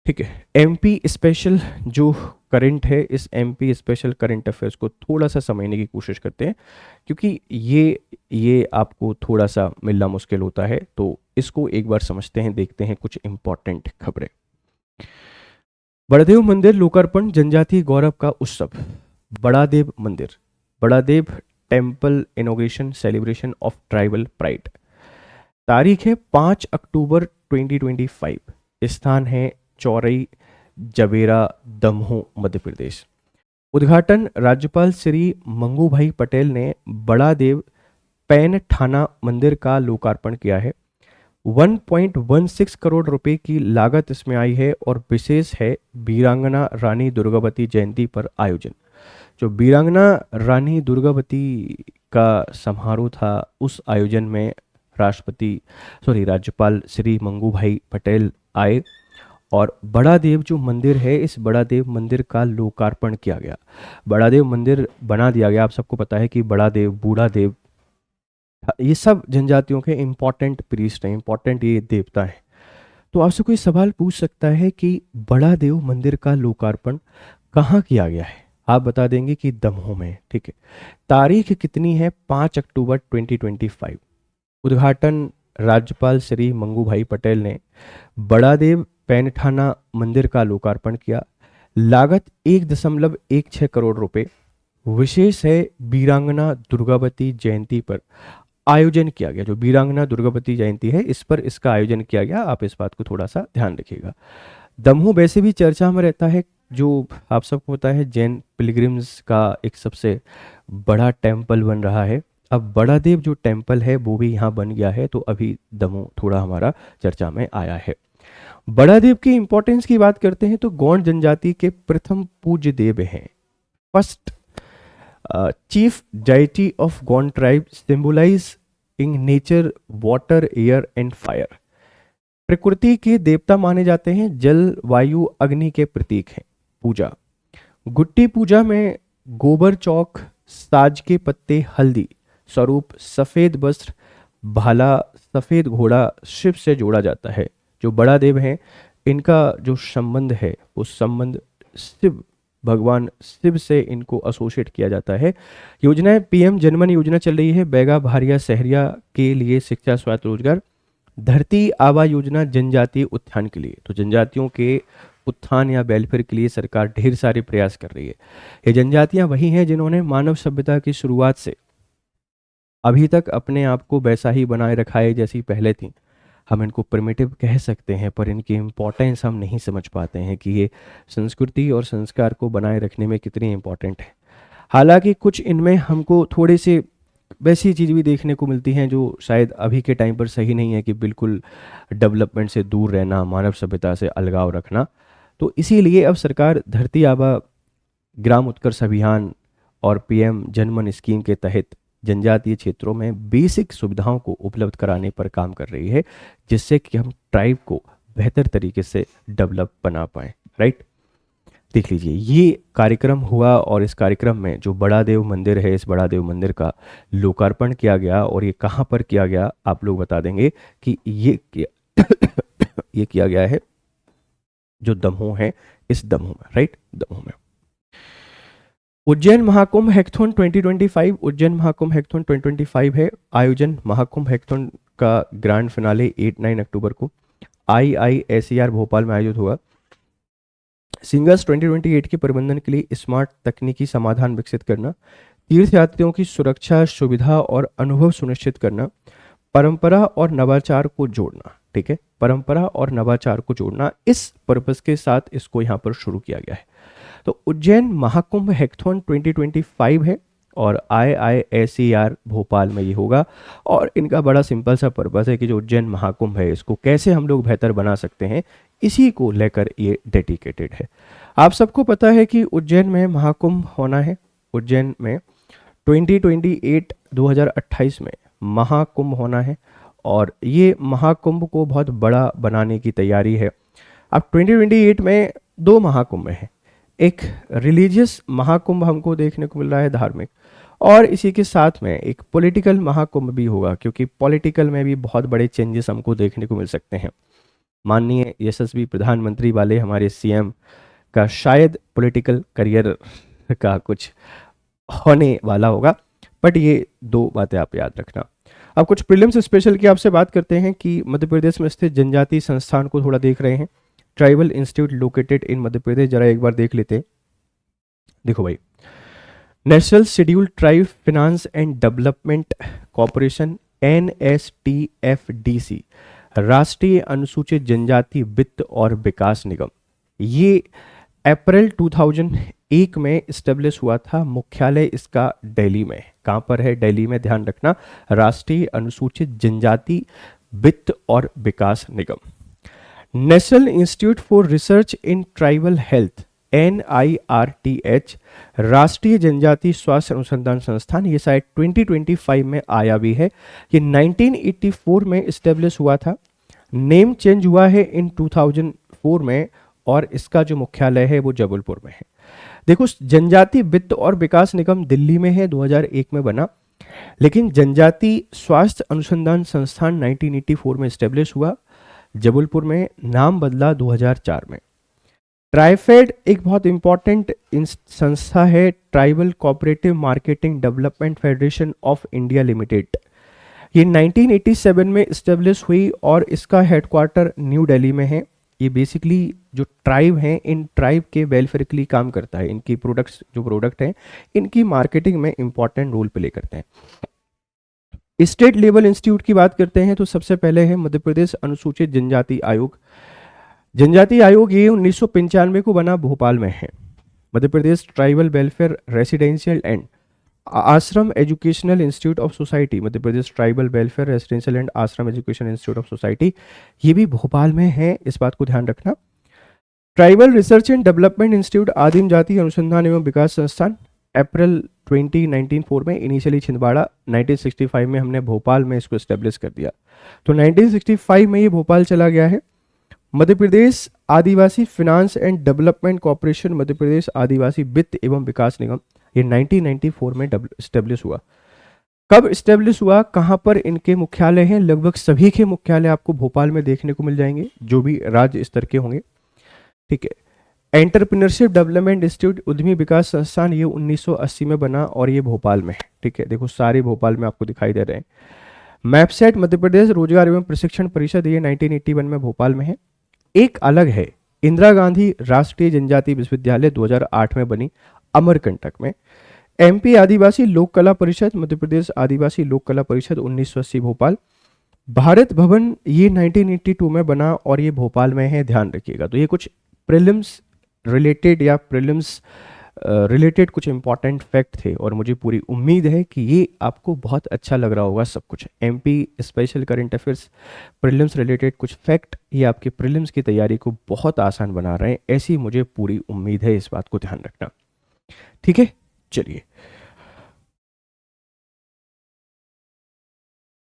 ठीक है। MP special जो करंट है, इस एमपी स्पेशल करंट अफेयर्स को थोड़ा सा समझने की कोशिश करते हैं, क्योंकि ये आपको थोड़ा सा मिलना मुश्किल होता है। तो इसको एक बार समझते हैं, देखते हैं कुछ इंपॉर्टेंट खबरें। बड़ादेव मंदिर लोकार्पण जनजातीय गौरव का उत्सव। बड़ादेव मंदिर, Badadev temple inauguration celebration of tribal pride. तारीख है 5 अक्टूबर 2025। स्थान है चौरई जबेरा, दमोह, मध्य प्रदेश। उद्घाटन राज्यपाल श्री मंगू भाई पटेल ने बड़ा देव पैन ठाना मंदिर का लोकार्पण किया है। 1.16 करोड़ रुपए की लागत इसमें आई है और विशेष है वीरांगना रानी दुर्गावती जयंती पर आयोजन। जो वीरांगना रानी दुर्गावती का समारोह था, उस आयोजन में राज्यपाल श्री मंगू भाई पटेल आए और बड़ा देव जो मंदिर है, इस बड़ा देव मंदिर का लोकार्पण किया गया। बड़ा देव मंदिर बना दिया गया। आप सबको पता है कि बड़ा देव, बूढ़ा देव, ये सब जनजातियों के इम्पोर्टेंट प्रीस्ट हैं, इम्पोर्टेंट ये देवता हैं। तो आपसे कोई सवाल पूछ सकता है कि बड़ा देव मंदिर का लोकार्पण कहाँ किया गया है? आप बता देंगे कि दमोह में। ठीक है। तारीख कितनी है? 5 अक्टूबर 2025। उद्घाटन राज्यपाल श्री मंगू भाई पटेल ने बड़ा देव पैनठाना मंदिर का लोकार्पण किया। लागत 1.16 करोड़ रुपए। विशेष है वीरांगना दुर्गावती जयंती पर आयोजन किया गया। जो वीरांगना दुर्गावती जयंती है, इस पर इसका आयोजन किया गया। आप इस बात को थोड़ा सा ध्यान रखिएगा। दमोह वैसे भी चर्चा में रहता है, जो आप सबको पता है जैन पिलग्रिम्स का एक सबसे बड़ा टेम्पल बन रहा है। अब बड़ा देव जो टेम्पल है वो भी यहाँ बन गया है, तो अभी दमोह थोड़ा हमारा चर्चा में आया है। बड़ा देव की इंपॉर्टेंस की बात करते हैं तो गौंड जनजाति के प्रथम पूज्य देव हैं। First chief deity of Gond tribe, symbolize in nature water air and fire. प्रकृति के देवता माने जाते हैं, जल वायु अग्नि के प्रतीक हैं। पूजा, गुट्टी पूजा में गोबर चौक, साज के पत्ते, हल्दी स्वरूप सफेद वस्त्र, भाला, सफेद घोड़ा शिव से जोड़ा जाता है। जो बड़ा देव हैं, इनका जो संबंध है वो संबंध शिव, भगवान शिव से इनको एसोसिएट किया जाता है। योजनाएं, पीएम जनमन योजना चल रही है बैगा भारिया शहरिया के लिए शिक्षा स्वास्थ्य रोजगार। धरती आबा योजना जनजातीय उत्थान के लिए। तो जनजातियों के उत्थान या वेलफेयर के लिए सरकार ढेर सारे प्रयास कर रही है। ये जनजातियां वही हैं जिन्होंने मानव सभ्यता की शुरुआत से अभी तक अपने आप को वैसा ही बनाए रखा है जैसी पहले थी। हम इनको प्रिमिटिव कह सकते हैं, पर इनकी इम्पोर्टेंस हम नहीं समझ पाते हैं कि ये संस्कृति और संस्कार को बनाए रखने में कितनी इम्पोर्टेंट है। हालांकि कुछ इनमें हमको थोड़े से वैसी चीज़ भी देखने को मिलती हैं जो शायद अभी के टाइम पर सही नहीं है, कि बिल्कुल डेवलपमेंट से दूर रहना, मानव सभ्यता से अलगाव रखना। तो इसीलिए अब सरकार धरती आबा ग्राम उत्कर्ष अभियान और पीएम जनमन स्कीम के तहत जनजातीय क्षेत्रों में बेसिक सुविधाओं को उपलब्ध कराने पर काम कर रही है, जिससे कि हम ट्राइब को बेहतर तरीके से डेवलप बना पाएँ। राइट, देख लीजिए ये कार्यक्रम हुआ और इस कार्यक्रम में जो बड़ा देव मंदिर है, इस बड़ा देव मंदिर का लोकार्पण किया गया। और ये कहाँ पर किया गया, आप लोग बता देंगे कि ये किया गया है जो दमोह है, इस दमोह में। राइट, दमोह में। उज्जैन महाकुंभ हैकाथॉन 2025, उज्जैन महाकुंभ हैकाथॉन 2025 है। आयोजन महाकुंभ हैकाथॉन का ग्रैंड फिनाले 8-9 अक्टूबर को IISER भोपाल में आयोजित हुआ। सिंगर्स 2028 के प्रबंधन के लिए स्मार्ट तकनीकी समाधान विकसित करना, तीर्थयात्रियों की सुरक्षा, सुविधा और अनुभव सुनिश्चित करना, परंपरा और नवाचार को जोड़ना। ठीक है, परंपरा और नवाचार को जोड़ना, इस पर्पस के साथ इसको यहाँ पर शुरू किया गया है। तो उज्जैन महाकुंभ हैकाथॉन 2025 है और IISER भोपाल में ये होगा। और इनका बड़ा सिंपल सा पर्पस है कि जो उज्जैन महाकुंभ है, इसको कैसे हम लोग बेहतर बना सकते हैं, इसी को लेकर ये डेडिकेटेड है। आप सबको पता है कि उज्जैन में महाकुंभ होना है। उज्जैन में 2028 में महाकुंभ होना है और ये महाकुंभ को बहुत बड़ा बनाने की तैयारी है। अब 2028 में 2 महाकुंभ हैं। एक रिलीजियस महाकुंभ हमको देखने को मिल रहा है, धार्मिक, और इसी के साथ में एक पॉलिटिकल महाकुंभ भी होगा, क्योंकि पॉलिटिकल में भी बहुत बड़े चेंजेस हमको देखने को मिल सकते हैं। माननीय यशस्वी प्रधानमंत्री वाले हमारे सीएम का शायद पॉलिटिकल करियर का कुछ होने वाला होगा। बट ये दो बातें आप याद रखना। अब कुछ प्रीलिम्स स्पेशल की आपसे बात करते हैं कि मध्य प्रदेश में स्थित जनजाति संस्थान को थोड़ा देख रहे हैं। Tribal institute located in Madhya Pradesh, जरा एक बार देख लेते हैं। देखो भाई, national schedule tribe finance and development corporation NSTFDC, राष्ट्रीय अनुसूचित जनजाति वित्त और विकास निगम, ये अप्रैल 2001 में स्टेब्लिश हुआ था। मुख्यालय इसका दिल्ली में। कहाँ पर है? दिल्ली में, ध्यान रखना। राष्ट्रीय अनुसूचित जनजाति वित्त और विकास निगम। National institute for research in tribal health NIRTH, राष्ट्रीय जनजाति स्वास्थ्य अनुसंधान संस्थान, ये शायद 2025 में आया भी है। ये 1984 में इस्टेब्लिश हुआ था। नेम चेंज हुआ है इन 2004 में और इसका जो मुख्यालय है वो जबलपुर में है। देखो, जनजाति वित्त और विकास निगम दिल्ली में है, 2001 में बना, लेकिन जनजाति स्वास्थ्य अनुसंधान संस्थान 1984 में इस्टेब्लिश हुआ, जबलपुर में, नाम बदला 2004 में। ट्राइफेड एक बहुत इंपॉर्टेंट संस्था है, tribal cooperative marketing development federation of India limited. ये 1987 में इस्टेब्लिश हुई और इसका हेडक्वार्टर न्यू दिल्ली में है। ये बेसिकली जो ट्राइब हैं, इन ट्राइब के वेलफेयर के लिए काम करता है। इनकी प्रोडक्ट हैं, इनकी मार्केटिंग में इंपॉर्टेंट रोल प्ले करते हैं। स्टेट लेवल इंस्टीट्यूट की बात करते हैं तो सबसे पहले है मध्य प्रदेश अनुसूचित जनजाति आयोग। जनजाति आयोग ये 1995 को बना, भोपाल में है। Madhya Pradesh tribal welfare residential and आश्रम educational institute of society, Madhya Pradesh tribal welfare residential and आश्रम एजुकेशन इंस्टीट्यूट ऑफ सोसाइटी, ये भी भोपाल में है, इस बात को ध्यान रखना। Tribal research and development institute आदिम जाति अनुसंधान एवं विकास संस्थान, अप्रैल 2019 में, इनिशियली छिंदवाड़ा, 1965 में हमने भोपाल में इसको स्टेब्लिश कर दिया, तो 1965 में ये भोपाल चला गया है। मध्य प्रदेश आदिवासी finance and development corporation, Madhya Pradesh आदिवासी वित्त एवं विकास निगम, ये 1994 में स्टेब्लिश हुआ। कब स्टेब्लिश हुआ, कहाँ पर इनके मुख्यालय हैं? लगभग सभी के मुख्यालय आपको भोपाल में देखने को मिल जाएंगे, जो भी राज्य स्तर के होंगे। ठीक है। एंटरप्रेन्योरशिप डेवलपमेंट इंस्टीट्यूट उद्यमी विकास संस्थान, ये 1980 में बना और ये भोपाल में है। ठीक है, देखो सारे भोपाल में आपको दिखाई दे रहे हैं। मैपसेट मध्य प्रदेश रोजगार एवं प्रशिक्षण परिषद, ये 1981 में भोपाल में है। एक अलग है, इंदिरा गांधी राष्ट्रीय जनजाति विश्वविद्यालय 2008 में बनी, अमरकंटक में। MP आदिवासी लोक कला परिषद, मध्य प्रदेश आदिवासी लोक कला परिषद 1980 भोपाल। भारत भवन ये 1982 में बना और ये भोपाल में है, ध्यान रखिएगा। तो ये कुछ प्रीलिम्स रिलेटेड या प्रीलिम्स रिलेटेड कुछ इंपॉर्टेंट फैक्ट थे और मुझे पूरी उम्मीद है कि ये आपको बहुत अच्छा लग रहा होगा सब कुछ। MP special current affairs prelims related कुछ फैक्ट ये आपके प्रीलिम्स की तैयारी को बहुत आसान बना रहे हैं, ऐसी मुझे पूरी उम्मीद है, इस बात को ध्यान रखना। ठीक है, चलिए।